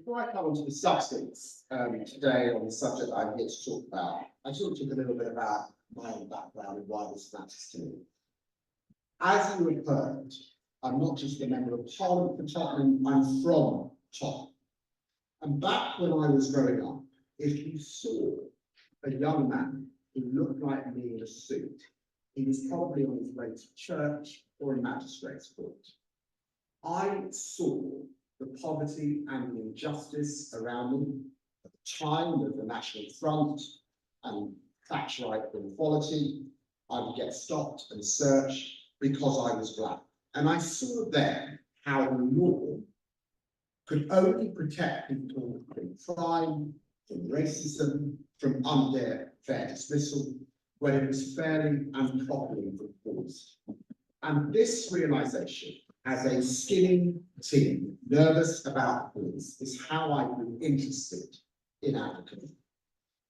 Before I come on to the substance today on the subject I'm here to talk about, I just want to talk a little bit about my own background and why this matters to me. As you have heard, I'm not just a member of Parliament for Tottenham, I'm from Tottenham. And back when I was growing up, if you saw a young man who looked like me in a suit, he was probably on his way to church or a magistrate's court. I saw the poverty and the injustice around me at the time of the National Front and Thatcherite inequality. I would get stopped and searched because I was black. And I saw then how the law could only protect people from crime, from racism, from unfair dismissal, when it was fairly and properly enforced. And this realization, as a skinny teen, nervous about police, is how I grew interested in advocacy.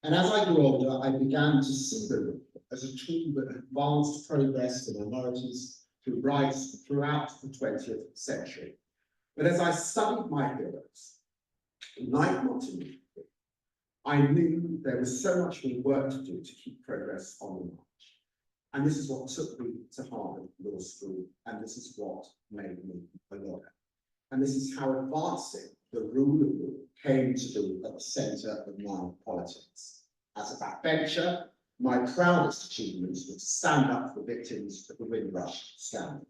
And as I grew older, I began to see the law as a tool that advanced progress for minorities through rights throughout the 20th century. But as I studied my heroes, like Martin Luther King, I knew there was so much more work to do to keep progress on the march. And this is what took me to Harvard Law School, and this is what made me a lawyer. And this is how advancing the rule of law came to be at the centre of my politics. As a backbencher, my proudest achievements were to stand up for victims of the Windrush scandal,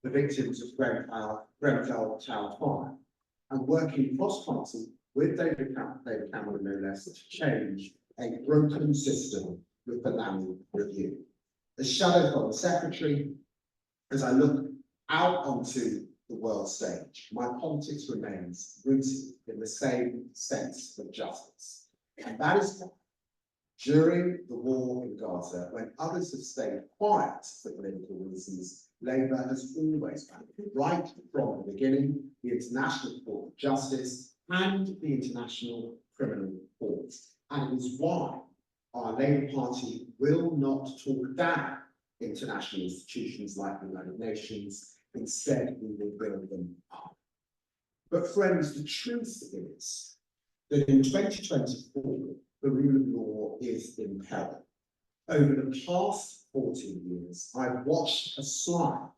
the victims of Grenfell Town Fire, and working cross-party with David Cameron, no less, to change a broken system with the Lammy review. A shadow from the secretary, as I look out onto the world stage, my politics remains rooted in the same sense of justice. And that is why, during the war in Gaza, when others have stayed quiet for political reasons, Labour has always found, right from the beginning, the International Court of Justice and the International Criminal Court. And it is why our Labour Party will not talk down international institutions like the United Nations. Instead, we will build them up. But friends, the truth is that in 2024, the rule of law is in peril. Over the past 14 years, I've watched a slide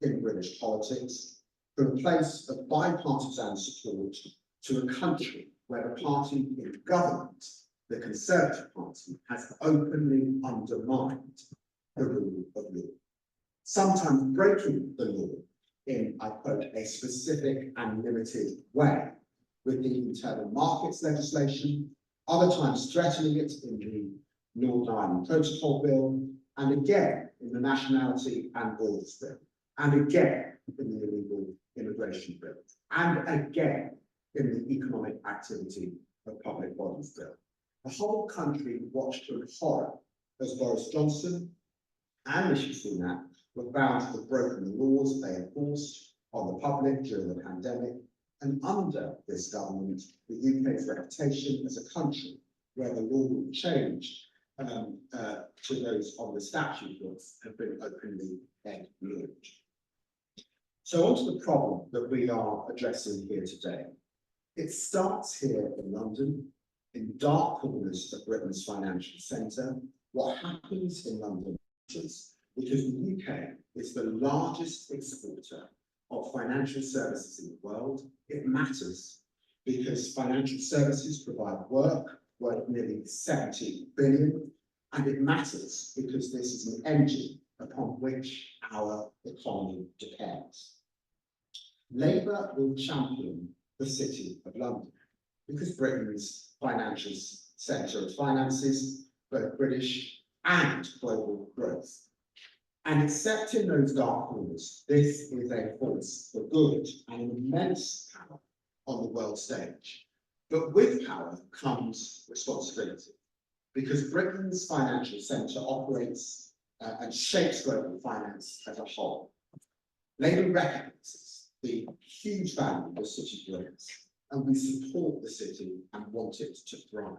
in British politics from a place of bipartisan support to a country where the party in government, the Conservative Party, has openly undermined the rule of law, sometimes breaking the law in, I quote, a specific and limited way with the internal markets legislation, other times threatening it in the Northern Ireland Protocol Bill, and again in the Nationality and Borders Bill, and again in the Illegal Immigration Bill, and again in the Economic Activity of Public Bodies Bill. The whole country watched in horror as Boris Johnson and Rishi Sunak were found to have broken the laws they enforced on the public during the pandemic. And under this government, the UK's reputation as a country where the law will change to those on the statute books have been openly ignored. So on to the problem that we are addressing here today. It starts here in London, in dark corners of Britain's financial centre. What happens in London matters because the UK is the largest exporter of financial services in the world. It matters because financial services provide work worth nearly 70 billion, and it matters because this is an engine upon which our economy depends. Labour will champion the City of London because Britain's financial centre of finances, both British and global growth. And except in those dark corners, this is a force for good and an immense power on the world stage. But with power comes responsibility, because Britain's financial centre operates and shapes global finance as a whole. Labour recognises the huge value the city brings, and we support the city and want it to thrive.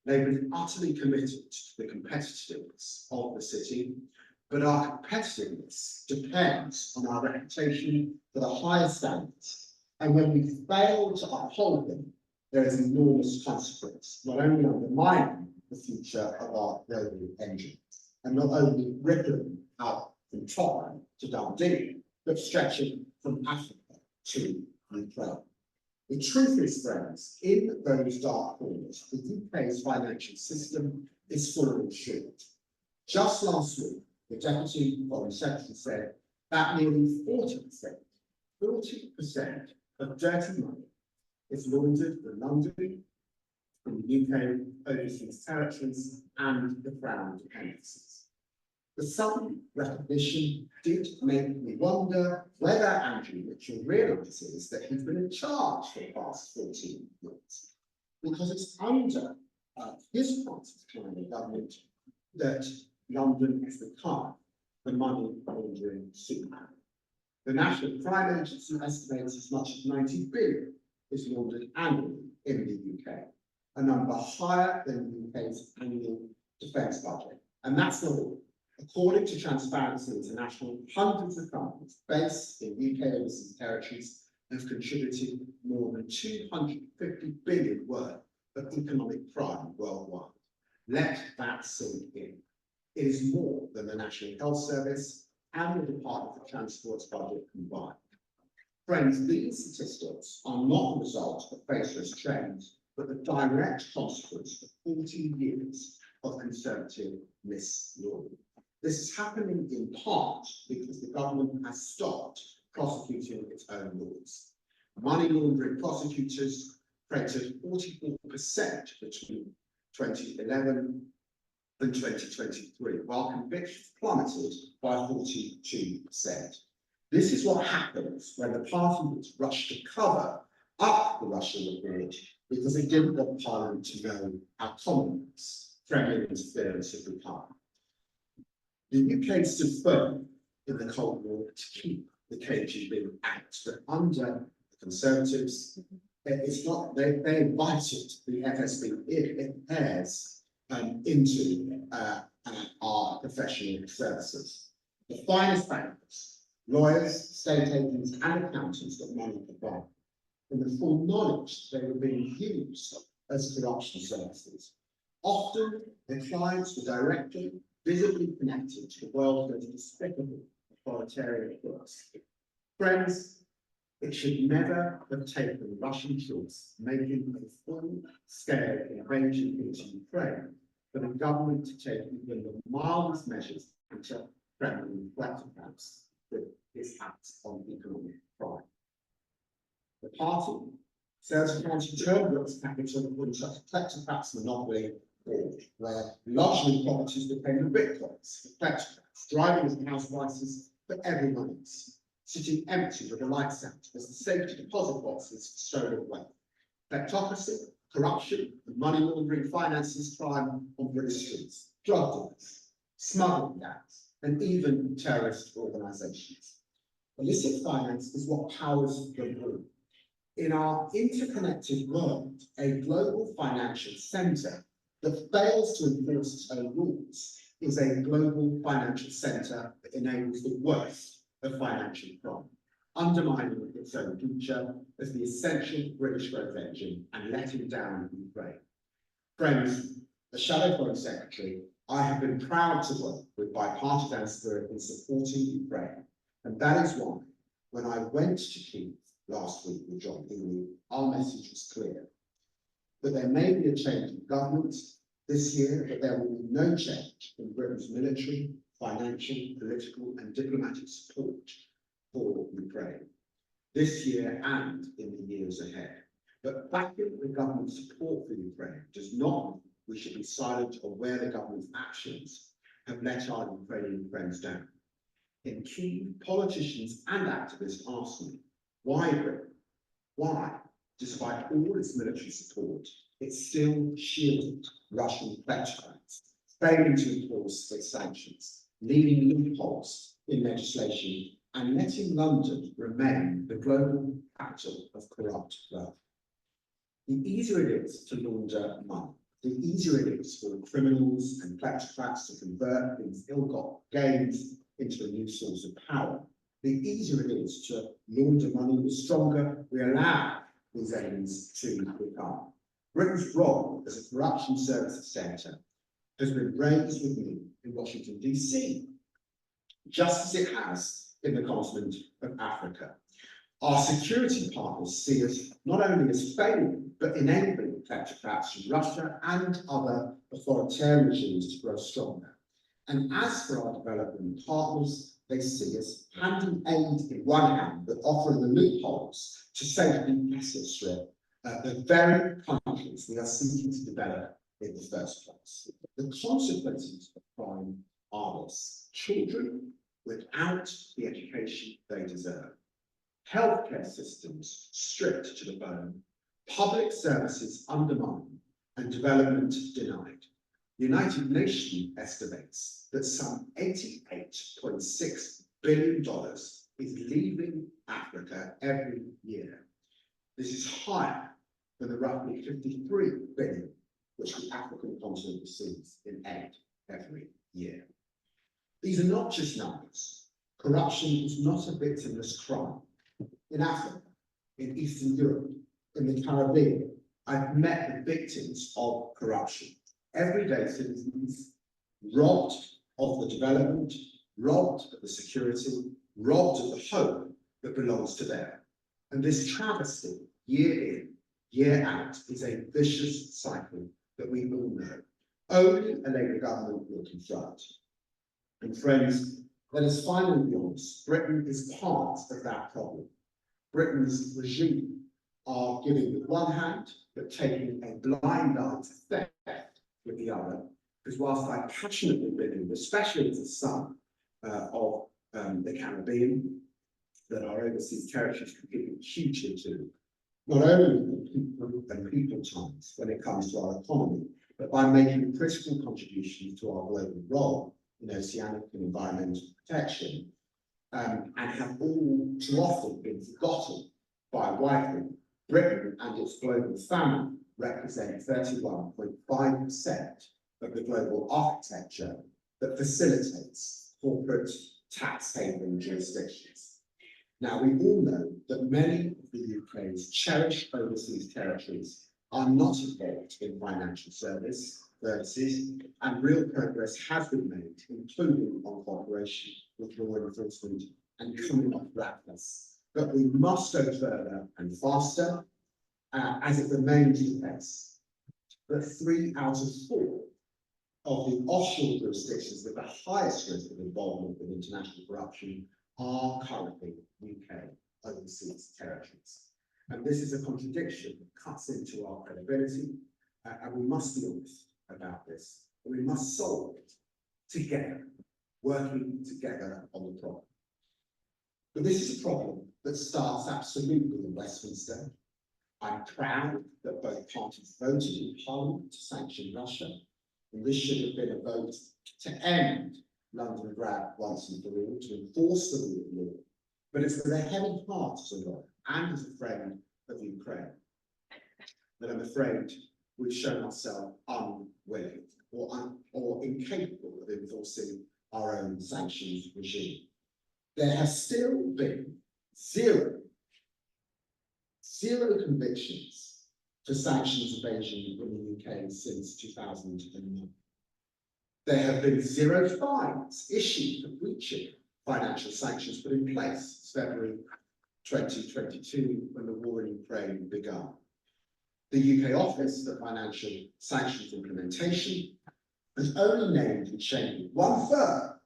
Labour is utterly committed to the competitiveness of the city, but our competitiveness depends on our reputation for the highest standards And when we fail to uphold them, there is enormous consequence, not only undermining the future of our global engine, and not only rippling out from Tottenham to Dundee, but stretching from Africa to Ukraine. The truth is, friends, in those dark corners, the UK's financial system is falling short. Just last week, the Deputy Foreign Secretary said that nearly 40% of dirty money is laundered from London, from the UK overseas territories, and the Crown dependencies. The sudden recognition did make me wonder whether Andrew Mitchell realises that he's been in charge for the past 14 years, because it's under his part of the government that London has become the money laundering superpower. The National Crime Agency estimates as much as 90 billion is laundered annually in the UK, a number higher than the UK's annual defence budget. And that's not all. According to Transparency International, hundreds of companies based in UK overseas territories have contributed more than 250 billion worth of economic crime worldwide. Let that sink in. It is more than the National Health Service and the Department for Transport's budget combined. Friends, these statistics are not the result of faceless trends, but the direct consequence of 40 years of Conservative mislaw. This is happening in part because the government has stopped prosecuting its own laws. Money laundering prosecutors created 44% between 2011 and 2023, while convictions plummeted by 42%. This is what happens when the party was rushed to cover up the Russian report because it didn't want Parliament to know how complex Kremlin interference had become. The UK stood firm in the Cold War to keep the KGB out, but under the Conservatives, it's not, they invited the FSB heirs into our professional services. The finest bankers, lawyers, state agents, and accountants that money could buy, in the full knowledge they were being used as corruption services. Often, the clients were directly, visibly connected to the world's most despicable authoritarian force. Friends, it should never have taken Russian troops making a full-scale invasion into Ukraine for the government to take even the mildest measures to Kremlin kleptocrats with its acts on economic crime. The party says it wants to turn its capital from such a kleptocrats monopoly board, where luxury properties became the bitcoins, the kleptocrats, driving as house prices for everyone else, sitting empty with the lights out as the safety deposit boxes stolen away. Kleptocracy, corruption, and money laundering finances crime on British streets, drug dealers, smuggling gangs, and even terrorist organisations. Illicit finance is what powers them all. In our interconnected world, a global financial centre that fails to enforce its own rules is a global financial centre that enables the worst of financial crime, undermining its own future as the essential British growth engine and letting down Ukraine. Friends, as Shadow Foreign Secretary, I have been proud to work with bipartisan spirit in supporting Ukraine, and that is why, when I went to Kyiv last week with John Healey, our message was clear. That there may be a change in government this year, but there will be no change in Britain's military, financial, political, and diplomatic support for Ukraine this year and in the years ahead. But backing the government's support for Ukraine does not mean we should be silent on where the government's actions have let our Ukrainian friends down. In Kyiv, politicians and activists ask me, why Britain? Why, despite all its military support, it still shielded Russian kleptocrats, failing to enforce its sanctions, leaving loopholes in legislation, and letting London remain the global capital of corrupt wealth. The easier it is to launder money, the easier it is for criminals and kleptocrats to convert these ill-gotten gains into a new source of power, the easier it is to launder money, the stronger we allow these enemies to become. Britain's role as a corruption services centre has been raised with me in Washington, DC, just as it has in the continent of Africa. Our security partners see us not only as failing, but enabling kleptocrats from Russia and other authoritarian regimes to grow stronger. And as for our development partners, they see us handing aid in one hand, but offering the loopholes to safely asset strip the very countries we are seeking to develop in the first place. The consequences of crime are this: children without the education they deserve, healthcare systems stripped to the bone, public services undermined, and development denied. The United Nations estimates that some $88.6 billion is leaving Africa every year. This is higher than the roughly $53 billion which the African continent receives in aid every year. These are not just numbers. Corruption is not a victimless crime. In Africa, in Eastern Europe, in the Caribbean, I've met the victims of corruption. Everyday citizens robbed of the development, robbed of the security, robbed of the hope that belongs to them. And this travesty, year in, year out, is a vicious cycle that we all know. Only a Labour government will confront. And friends, let us finally be honest, Britain is part of that problem. Britain's regime are giving with one hand, but taking a blind eye to theft with the other. Because whilst I passionately believe, especially as a son of the Caribbean, that our overseas territories contribute hugely to not only the people times when it comes to our economy, but by making critical contributions to our global role in oceanic and environmental protection, and have all too often been forgotten by whitemen. Britain and its global family represent 31.5% of the global architecture that facilitates corporate tax haven jurisdictions. Now, we all know that many of the UK's cherished overseas territories are not involved in financial services, and real progress has been made, including on cooperation with law enforcement and coming off blackness. But we must go further and faster, as it remains the case that 3 out of 4 of the offshore jurisdictions with the highest risk of involvement with international corruption are currently UK overseas territories. And this is a contradiction that cuts into our credibility, and we must be honest about this. We must solve it together, working together on the problem. But this is a problem that starts absolutely in Westminster. I'm proud that both parties voted in Parliament to sanction Russia, and this should have been a vote to end London grab once and for all, to enforce the rule of law. But it's with a heavy heart as a lawyer and as a friend of Ukraine that I'm afraid we've shown ourselves unwilling or incapable of enforcing our own sanctions regime. There has still been zero convictions for sanctions evasion in the UK since 2009. There have been 0 fines issued for breaching financial sanctions put in place since February 2022, when the war in Ukraine began. The UK Office for Financial Sanctions Implementation has only named and shamed one firm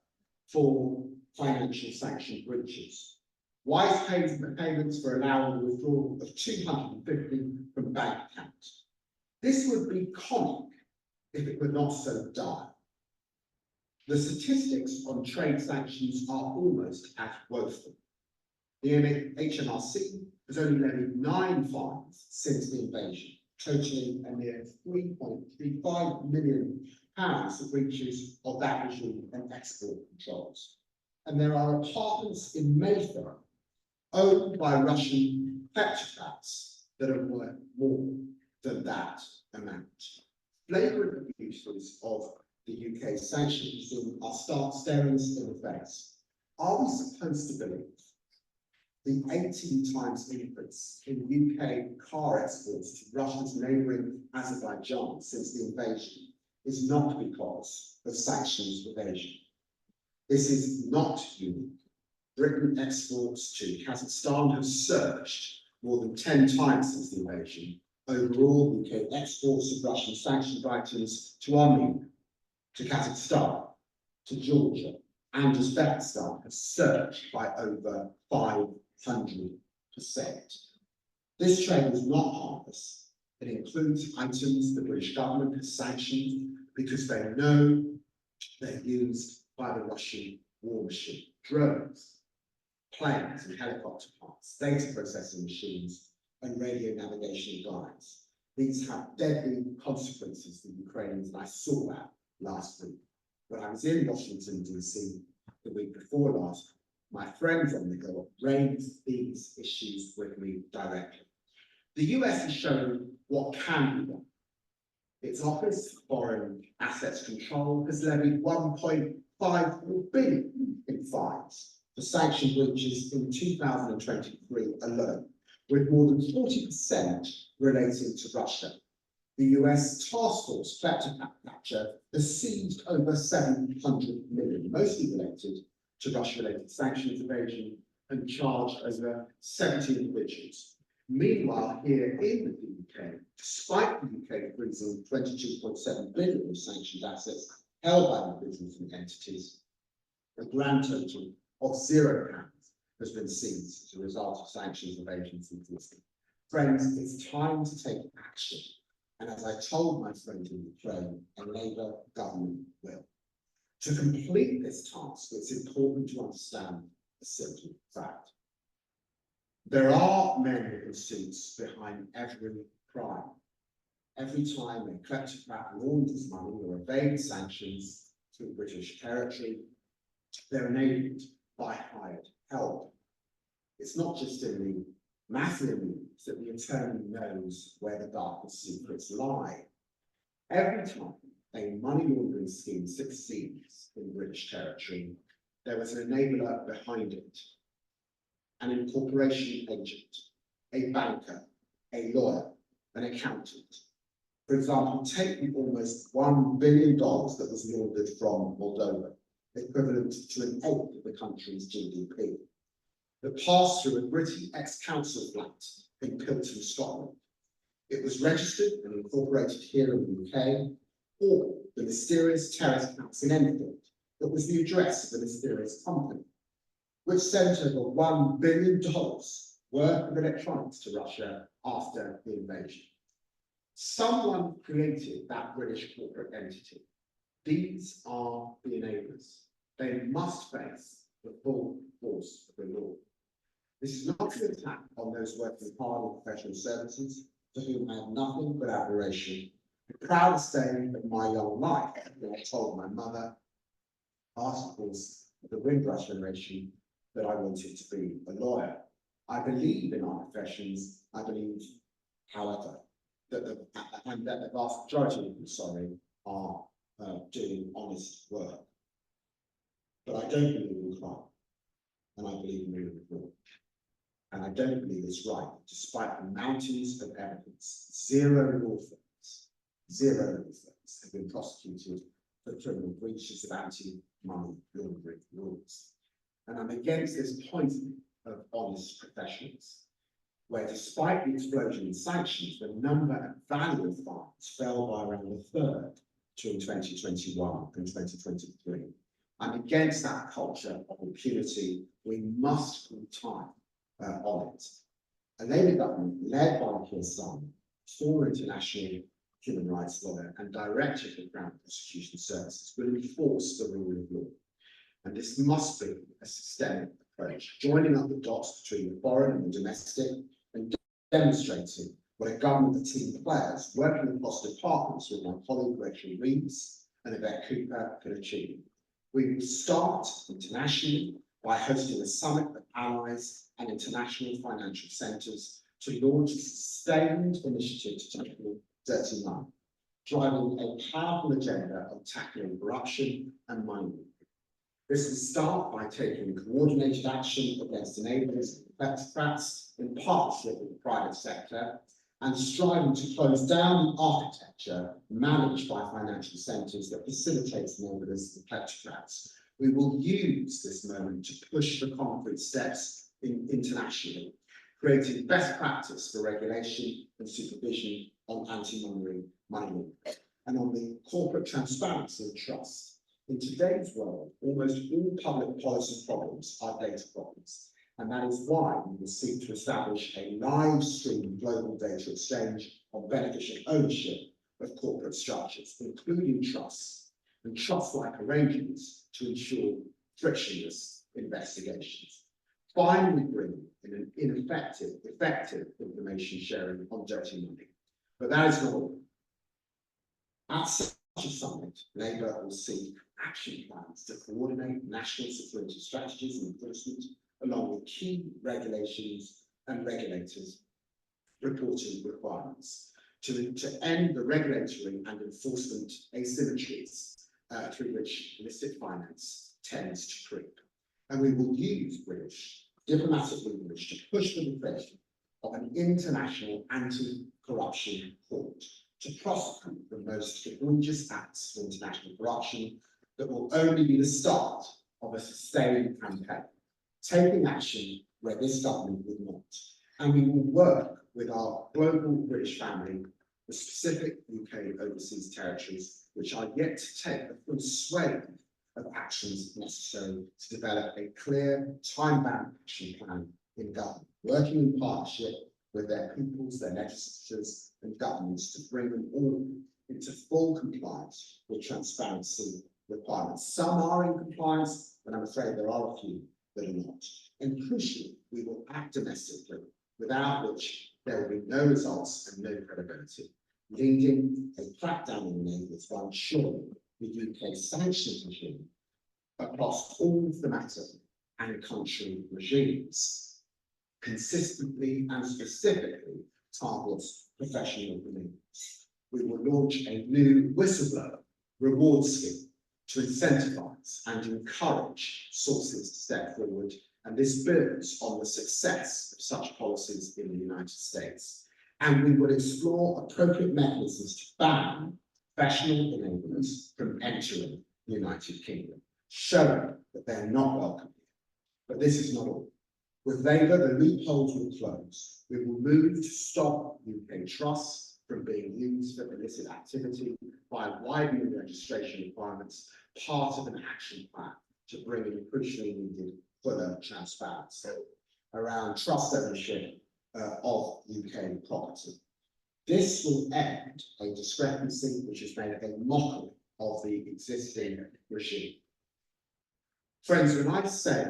for financial sanction breaches. Wise payments for allowing the withdrawal of $250 from bank accounts. This would be comic if it were not so dire. The statistics on trade sanctions are almost as woeful. The HMRC has only levied 9 fines since the invasion, totaling a mere £3.35 million for breaches of that regime and export controls. And there are apartments in Mayfair owned by Russian kleptocrats that are worth more than that amount. Flagrant abuses of the UK sanctions regime are staring us in the face. Are we supposed to believe the 18 times increase in UK car exports to Russia's neighbouring Azerbaijan since the invasion is not because of sanctions evasion? This is not unique. Britain exports to Kazakhstan have surged more than 10 times since the invasion. Overall, UK exports of Russian sanctioned items to Armenia, to Kazakhstan, to Georgia, and Uzbekistan have surged by over 500%. This trade is not harmless. It includes items the British government has sanctioned because they know they're used by the Russian war machine. Drones, planes and helicopter parts, data processing machines, and radio navigation guides. These have deadly consequences for Ukrainians, and I saw that last week. When I was in Washington, DC, the week before last, my friends on the Hill raised these issues with me directly. The US has shown what can be done. Its Office of Foreign Assets Control has levied $1.54 billion in fines for sanction breaches in 2023 alone, with more than 40% relating to Russia. The US Task Force Capture has seized over 700 million, mostly related to Russia-related sanctions evasion, and charged over 70 individuals. Meanwhile, here in the UK, despite the UK freezing 22.7 billion of sanctioned assets held by individuals and entities, a grand total of £0 has been seized as a result of sanctions evasion since this. Friends, it's time to take action. And as I told my friend in Ukraine, a Labour government will. To complete this task, it's important to understand a simple fact. There are men in suits behind every crime. Every time a kleptocrat launders money or evades sanctions through British territory, they're enabled by hired help. It's not just in the mafia news that the attorney knows where the darkest secrets lie. Every time a money laundering scheme succeeds in British territory, there was an enabler behind it. An incorporation agent, a banker, a lawyer, an accountant. For example, take the almost $1 billion that was laundered from Moldova, equivalent to an eighth of the country's GDP, that passed through a gritty ex-council flat in Pilton, Scotland. It was registered and incorporated here in the UK, or the mysterious terrace house in Enfield that was the address of the mysterious company, which sent over $1 billion worth of electronics to Russia after the invasion. Someone created that British corporate entity. These are the enablers. They must face the full force of the law. This is not an attack on those working hard in professional services, to whom I have nothing but admiration. The proudest day of my young life, when I told my mother, articles of the Windrush generation, that I wanted to be a lawyer. I believe in our professions. I believe, however, that the vast majority of them, are doing honest work. But I don't believe in crime, and I believe in rule of law. And I don't believe it's right, despite the mountains of evidence. Zero law firms have been prosecuted for criminal breaches of anti-money laundering rules. And I'm against this poisoning of honest professionals, where despite the explosion in sanctions, the number and value of fines fell by around a third between 2021 and 2023. I'm against that culture of impunity. We must put time on it. A Labour government led by Keir Starmer, former international human rights lawyer and director of the Crown Prosecution Services, will enforce the rule of law. And this must be a systemic approach, joining up the dots between the foreign and the domestic, and demonstrating what a government of team players working across departments with my colleague Rachel Reeves and Yvette Cooper can achieve. We will start internationally by hosting a summit of allies and international financial centres to launch a sustained initiative to tackle dirty money, driving a powerful agenda of tackling corruption and money laundering. This will start by taking coordinated action against enablers and kleptocrats in partnership with the private sector, and striving to close down the architecture managed by financial centres that facilitates enablers and kleptocrats. We will use this moment to push the concrete steps internationally, creating best practice for regulation and supervision on anti-money laundering, and on the corporate transparency and trust. In today's world, almost all public policy problems are data problems, and that is why we will seek to establish a live stream global data exchange on beneficial ownership of corporate structures, including trusts, and trust-like arrangements to ensure frictionless investigations. Finally, bring in an effective information sharing on dirty money. But that is not all. At such a summit, Labour will seek action plans to coordinate national security strategies and enforcement, along with key regulations and regulators' reporting requirements, to end the regulatory and enforcement asymmetries through which illicit finance tends to creep. And we will use British diplomatic leverage to push for the creation of an international anti-corruption court to prosecute the most egregious acts of international corruption that will only be the start of a sustained campaign, taking action where this government would not. And we will work with our global British family, the specific UK overseas territories, which are yet to take the full swathe of actions necessary to develop a clear, time-bound action plan in government, working in partnership with their peoples, their legislatures and governments to bring them all into full compliance with transparency requirements. Some are in compliance, but I'm afraid there are a few that are not. And crucially, we will act domestically, without which there will be no results and no credibility, leading a crackdown on enablers by ensuring the UK sanctions regime across all thematic and country regimes consistently and specifically targets professional enablers. We will launch a new whistleblower reward scheme to incentivise and encourage sources to step forward, and this builds on the success of such policies in the United States. And we will explore appropriate mechanisms to ban professional enablers from entering the United Kingdom, showing that they're not welcome here. But this is not all. With Labour, the loopholes will close. We will move to stop UK trusts from being used for illicit activity by widening registration requirements, part of an action plan to bring in crucially needed fuller transparency around trust ownership of UK property. This will end a discrepancy which has made a mockery of the existing regime. Friends, when I say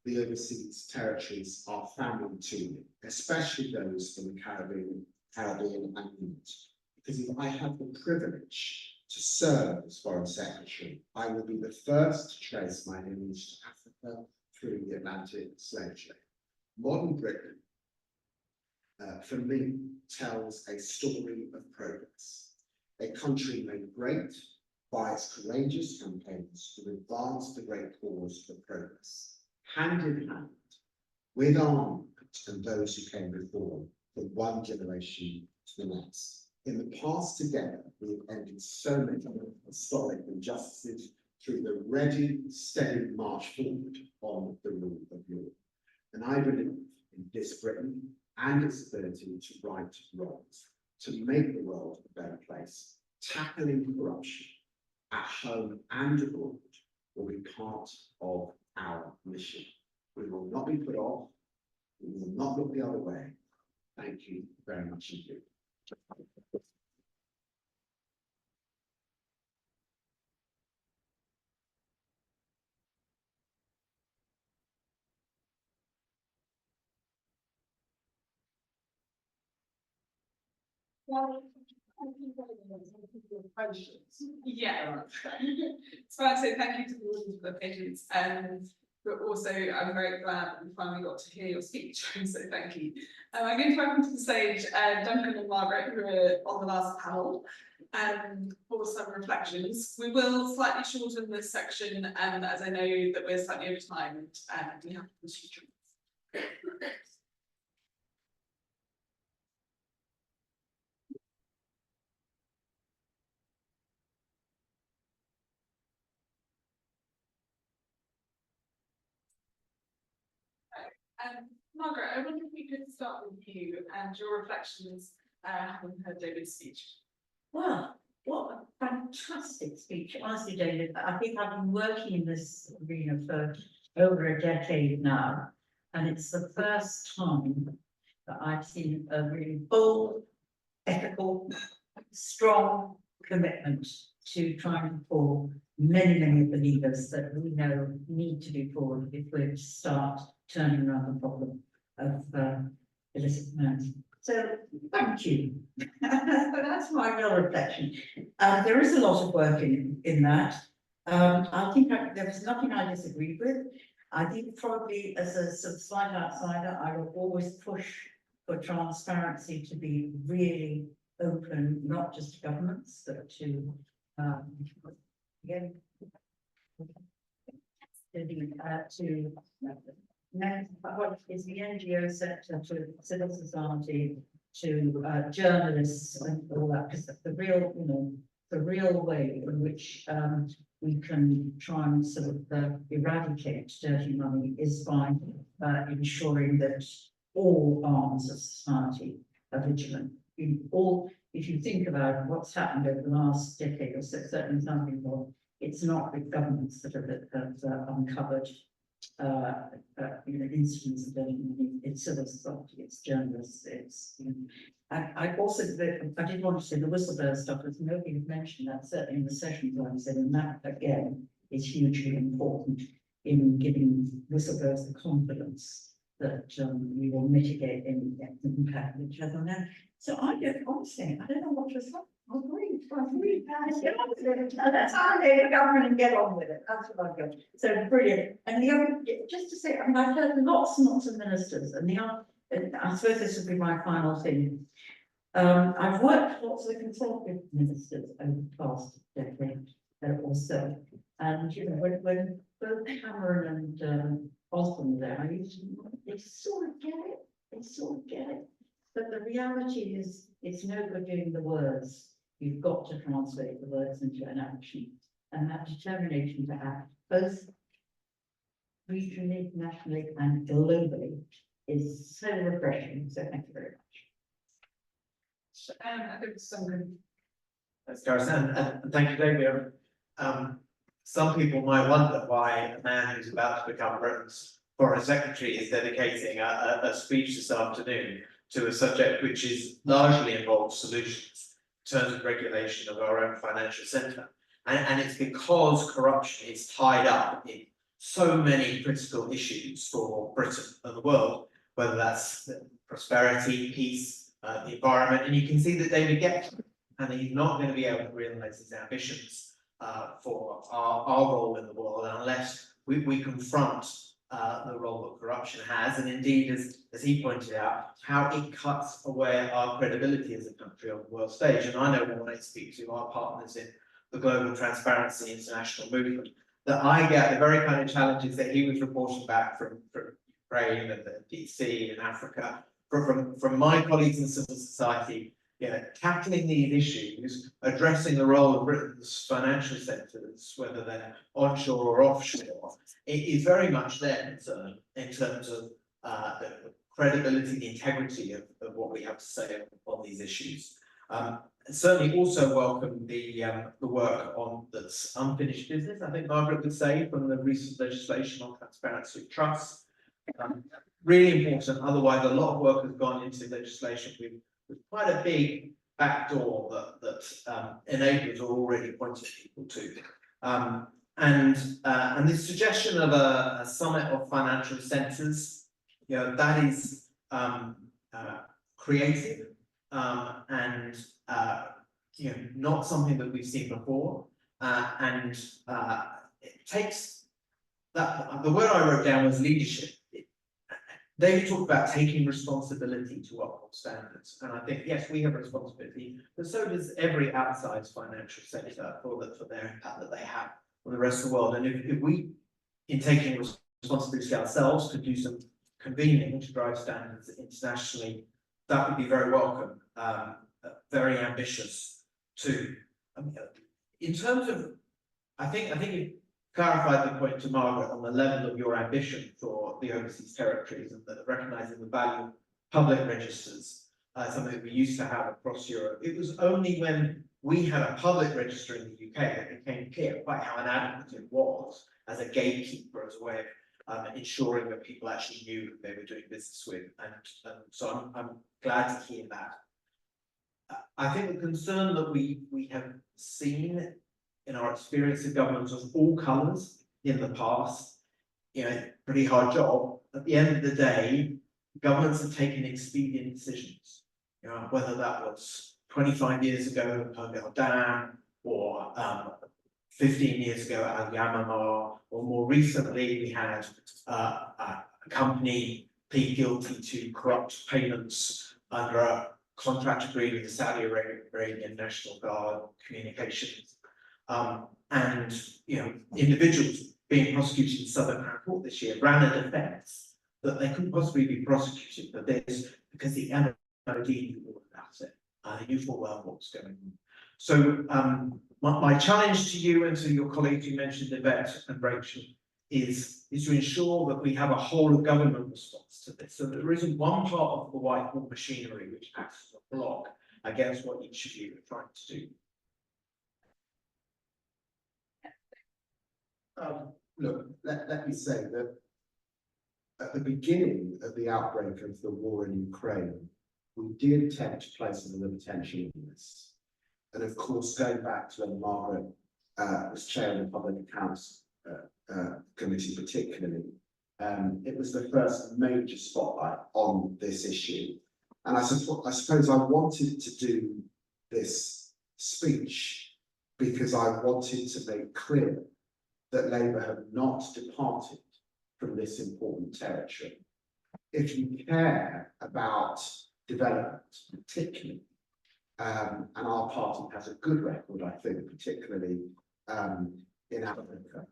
the overseas territories are family to me, especially those in the Caribbean and England, because if I have the privilege to serve as Foreign Secretary, I will be the first to trace my lineage to Africa through the Atlantic slave trade. Modern Britain, for me, tells a story of progress. A country made great by its courageous campaigns to advance the great cause of progress, hand in hand with armament and those who came before, from one generation to the next. In the past together, we have ended so many historic injustices through the ready, steady march forward on the rule of law. And I believe in this Britain and its ability to right wrongs, to make the world a better place. Tackling corruption at home and abroad will be part of our mission. We will not be put off. We will not look the other way. Thank you very much indeed. Yeah, it's fine to say thank you to the audience for their patience, but also I'm very glad that we finally got to hear your speech, so thank you. I'm going to welcome to the stage Duncan and Margaret, who are on the last panel. for some reflections. We will slightly shorten this section, as I know that we're slightly over time and we have constraints. Margaret, I wonder if we could start with you and your reflections, having heard David's speech. Well, what a fantastic speech, honestly, David. I think I've been working in this arena for over a decade now, and it's the first time that I've seen a really bold, ethical, strong commitment to trying to pull many of the levers that we know need to be pulled if we're to start turning around the problem of illicit finance. So thank you. That's my real reflection. There is a lot of work in that. I think there was nothing I disagreed with. I think probably as a sort of slight outsider, I will always push for transparency to be really open, not just to governments, but to again what is the NGO sector, to civil society, to journalists and all that, because the real, the real way in which we can try and sort of eradicate dirty money is by ensuring that all arms of society are vigilant. If you think about what's happened over the last decade or so, certainly something more, it's not the governments that have uncovered instruments of dirty money. It's civil society, it's journalists, it's I also I did want to say the whistleblower stuff, as nobody had mentioned that, certainly in the sessions I was in, and that again is hugely important in giving whistleblowers the confidence that we will mitigate any impact which has on them. So I don't know what to say. I agree. That's how the government and get on with it. That's what I've got. So brilliant. And the other, just to say, I mean, I've heard lots and lots of ministers, and I suppose this would be my final thing. I've worked with lots of conservative ministers over the past decade or so, and when both Cameron and Osborne were there, I used to, they sort of get it. But the reality is, it's no good doing the words. You've got to translate the words into an action, and that determination to act both regionally, nationally, and globally is so refreshing. So thank you very much. I think it's so good. That's Gareth, and thank you, David. Some people might wonder why a man who's about to become Britain's Foreign Secretary is dedicating a speech this afternoon to a subject which is largely involves solutions in terms of regulation of our own financial centre. And it's because corruption is tied up in so many critical issues for Britain and the world, whether that's prosperity, peace, the environment, and you can see that David gets it, and he's not going to be able to realise his ambitions for our role in the world unless we confront the role that corruption has, and indeed, as he pointed out, how it cuts away our credibility as a country on the world stage. And I know when I speak to our partners in the Global Transparency International Movement, that I get the very kind of challenges that he was reporting back from Ukraine and the DC and Africa, from my colleagues in civil society, tackling these issues, addressing the role of Britain's financial sectors, whether they're onshore or offshore, it is very much their concern in terms of the credibility, the integrity of what we have to say on these issues. Certainly also welcome the work on that's unfinished business, I think Margaret would say, from the recent legislation on transparency of trusts. Really important, otherwise a lot of work has gone into legislation with quite a big backdoor that enablers are already pointing people to. And this suggestion of a summit of financial centres, that is creative and not something that we've seen before. And it takes that, the word I wrote down was leadership. David talked about taking responsibility to uphold standards, and I think, yes, we have a responsibility, but so does every outside financial sector for their impact that they have on the rest of the world. And if we, in taking responsibility ourselves, could do some convening to drive standards internationally, that would be very welcome, very ambitious too. In terms of, I think you clarified the point to Margaret on the level of your ambition for the overseas territories and the recognising the value of public registers, something that we used to have across Europe. It was only when we had a public register in the UK that it became clear quite how inadequate it was as a gatekeeper, as a way of ensuring that people actually knew who they were doing business with. And so I'm glad to hear that. I think the concern that we have seen in our experience of governments of all colours in the past, pretty hard job. At the end of the day, governments have taken expedient decisions. Whether that was 25 years ago, Pergel Dam, or 15 years ago, Al Yamamah, or more recently, we had a company plead guilty to corrupt payments under a contract agreement with the Saudi Arabian National Guard Communications. And individuals being prosecuted in Southern Crown Court this year ran a defence that they couldn't possibly be prosecuted for this because the MOD knew all about it. They knew full well what was going on. So my challenge to you and to your colleagues, you mentioned Yvette and Rachel, is to ensure that we have a whole of government response to this. So there isn't one part of the Whitehall machinery which acts as a block against what each of you are trying to do. Look, let me say that at the beginning of the outbreak of the war in Ukraine, we did tend to place a lot of attention on this. And of course, going back to when Margaret was chairing the Public Accounts Committee particularly, it was the first major spotlight on this issue. And I suppose I wanted to do this speech because I wanted to make clear that Labour have not departed from this important territory. If you care about development, particularly, and our party has a good record, I think, particularly in Africa,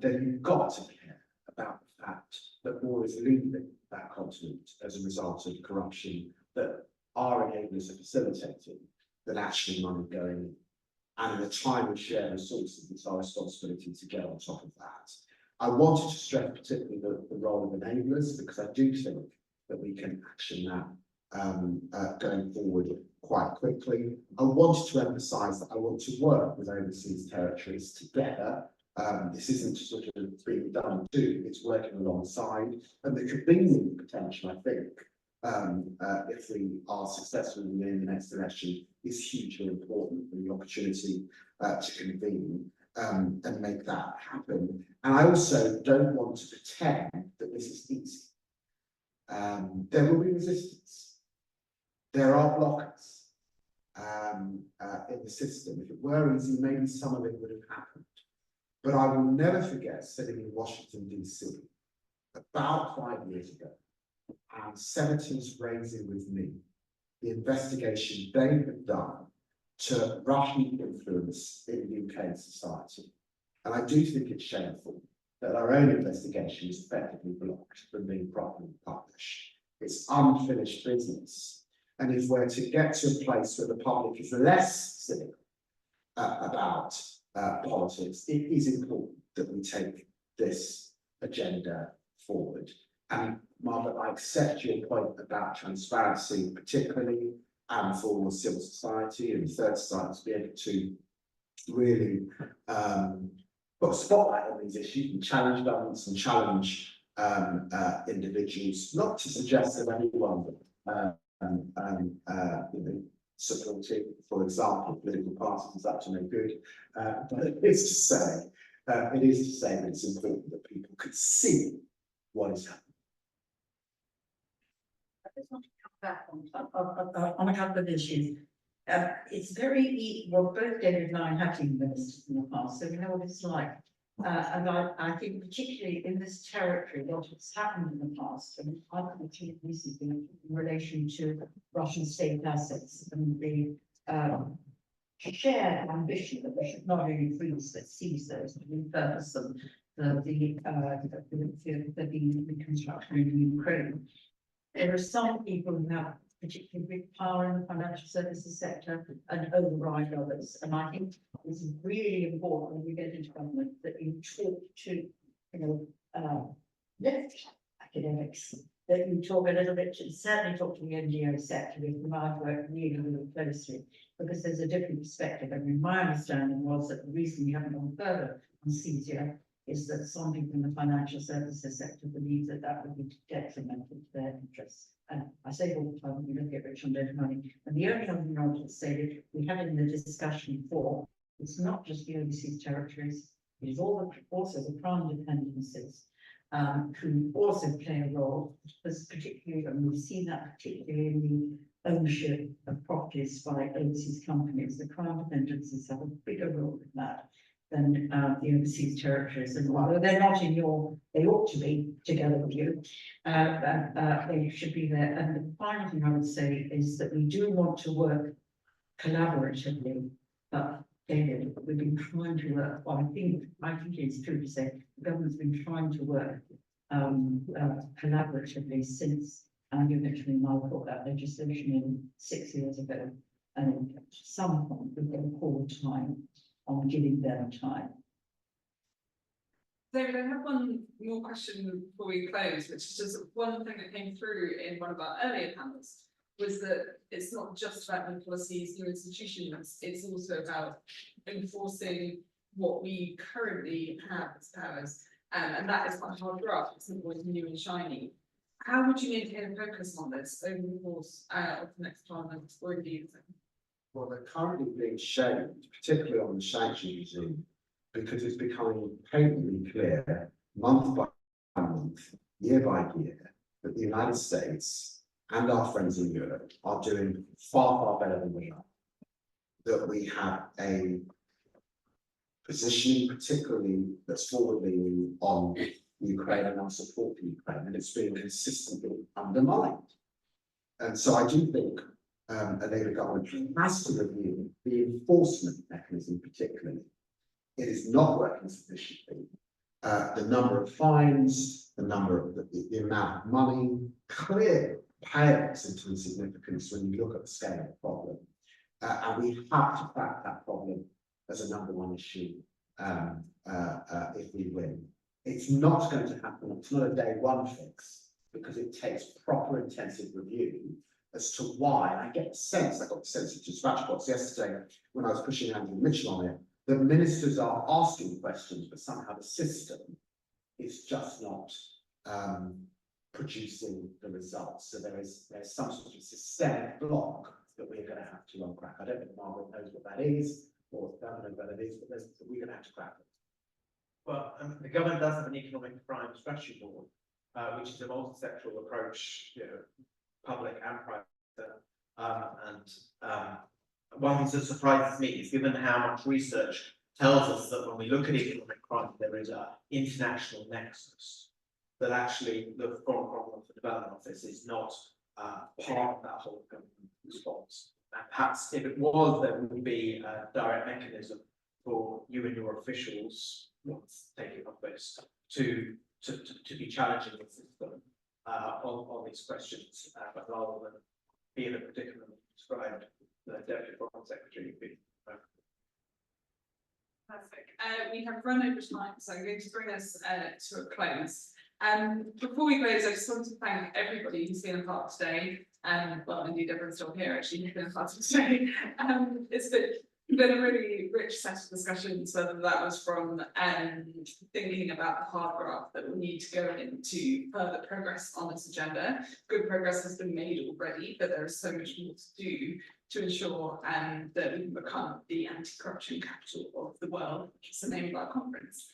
then you've got to care about the fact that war is leaving that continent as a result of corruption that our enablers are facilitating, than actually money going in. And in a time of shared resources, it's our responsibility to get on top of that. I wanted to stress particularly the role of enablers, because I do think that we can action that going forward quite quickly. I wanted to emphasise that I want to work with overseas territories together. This isn't sort of being done too, it's working alongside, and the convening potential, I think, if we are successful in the next election, is hugely important for the opportunity to convene and make that happen. And I also don't want to pretend that this is easy. There will be resistance. There are blockers in the system. If it were easy, maybe some of it would have happened. But I will never forget sitting in Washington, DC, about 5 years ago, and senators raising with me the investigation they had done to Russian influence in UK society. And I do think it's shameful that our own investigation is effectively blocked from being properly published. It's unfinished business. And if we're to get to a place where the public is less cynical about politics, it is important that we take this agenda forward. And Margaret, I accept your point about transparency, particularly, and for civil society and third society to be able to really put a spotlight on these issues and challenge governments and challenge individuals, not to suggest that anyone supporting, for example, political parties is up to no good, but it is to say that it's important that people could see what is happening. I just want to come back on a couple of issues. It's very well, both David and I have been ministers in the past, so we know what it's like And I think particularly in this territory, what has happened in the past, and I've actually recently in relation to Russian state assets and the shared ambition that we should not only freeze but seize those to repurpose them for the reconstruction in Ukraine. There are some people who have particularly big power in the financial services sector and override others. And I think it's really important when you get into government that you talk to, left academics, that you talk a little bit, certainly talk to the NGO sector, with whom I work really, really closely, because there's a different perspective. I mean, my understanding was that the reason you haven't gone further on CESIA is that some people in the financial services sector believe that that would be detrimental to their interests. And I say all the time, we don't get rich on dead money. And the only other thing I want to say that we had in the discussion before, it's not just the overseas territories, it is also the prime dependencies, who also play a role, because particularly, and we've seen that particularly in the ownership of properties by overseas companies, the crown dependencies have a bigger role in that than the overseas territories. And while they're not in your, they ought to be together with you, they should be there. And the final thing I would say is that we do want to work collaboratively, but David, we've been trying to work, well, I think it's true to say the government's been trying to work collaboratively since you mentioned Mark brought that legislation in 6 years ago. And at some point we've got to call time on giving them time. David, I have one more question before we close, which is just one thing that came through in one of our earlier panels, was that it's not just about new policies, new institutions, it's also about enforcing what we currently have as powers. And that is quite a hard graft, it's not always new and shiny. How would you maintain a focus on this over the course of the next parliament or indeed? Well, they're currently being shaped, particularly on the sanction regime, because it's becoming patently clear, month by month, year by year, that the United States and our friends in Europe are doing far, far better than we are. That we have a positioning, particularly that's forward-leaning on Ukraine and our support for Ukraine, and it's been consistently undermined. And so I do think a Labour government has to review the enforcement mechanism particularly. It is not working sufficiently. The number of fines, the number of the amount of money, clear pales into insignificance when you look at the scale of the problem. And we have to crack that problem as a #1 issue if we win. It's not going to happen, it's not a day one fix, because it takes proper intensive review as to why, and I got the sense of dispatch box yesterday when I was pushing Andrew Mitchell on it, the ministers are asking questions, but somehow the system is just not producing the results. So there's some sort of systemic block that we're going to have to uncrack. I don't think Margaret knows what that is, or I don't know what it is, but we're going to have to crack it. Well, the government does have an economic crime strategy board, which is a multi-sectoral approach, public and private. One thing that surprises me is, given how much research tells us that when we look at economic crime, there is an international nexus, that actually the Foreign Commonwealth Development Office is not part of that whole government response. And perhaps if it was, there would be a direct mechanism for you and your officials, once taking office, to be challenging the system on these questions, but rather than be in a predicament described the Deputy Foreign Secretary would be. Perfect. We have run over time, so I'm going to bring us to a close. Before we close, I just want to thank everybody who's been a part today. Well, indeed, everyone's still here actually who's been a part of today. It's been a really rich set of discussions, whether that was from thinking about the hard graft that we need to go into further progress on this agenda. Good progress has been made already, but there is so much more to do to ensure that we can become the anti-corruption capital of the world, which is the name of our conference.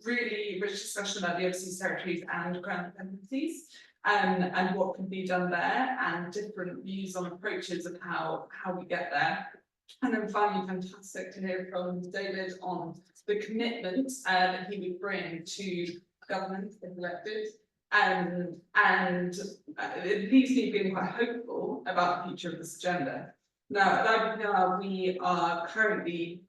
Really rich discussion about the overseas territories and ground dependencies, and what can be done there, and different views on approaches of how we get there. And then finally, fantastic to hear from David on the commitment that he would bring to government if elected. And it leaves me feeling quite hopeful about the future of this agenda. Now, at IBPR, we are currently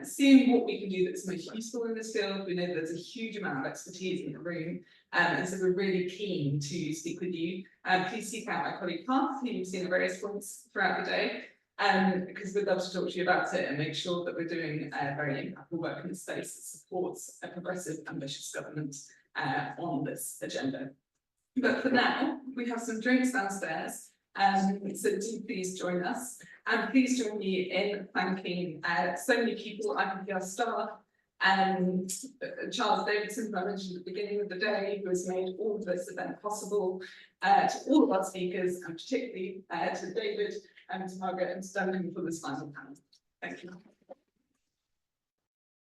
seeing what we can do that's most useful in this field. We know that there's a huge amount of expertise in the room, and so we're really keen to speak with you. Please seek out my colleague Path, who you've seen at various points throughout the day, because we'd love to talk to you about it and make sure that we're doing very impactful work in the space that supports a progressive, ambitious government on this agenda. But for now, we have some drinks downstairs. So do please join us, and please join me in thanking so many people, IBPR staff, Charles Davidson, who I mentioned at the beginning of the day, who has made all of this event possible, to all of our speakers, and particularly to David and to Margaret and to Duncan for this final panel. Thank you.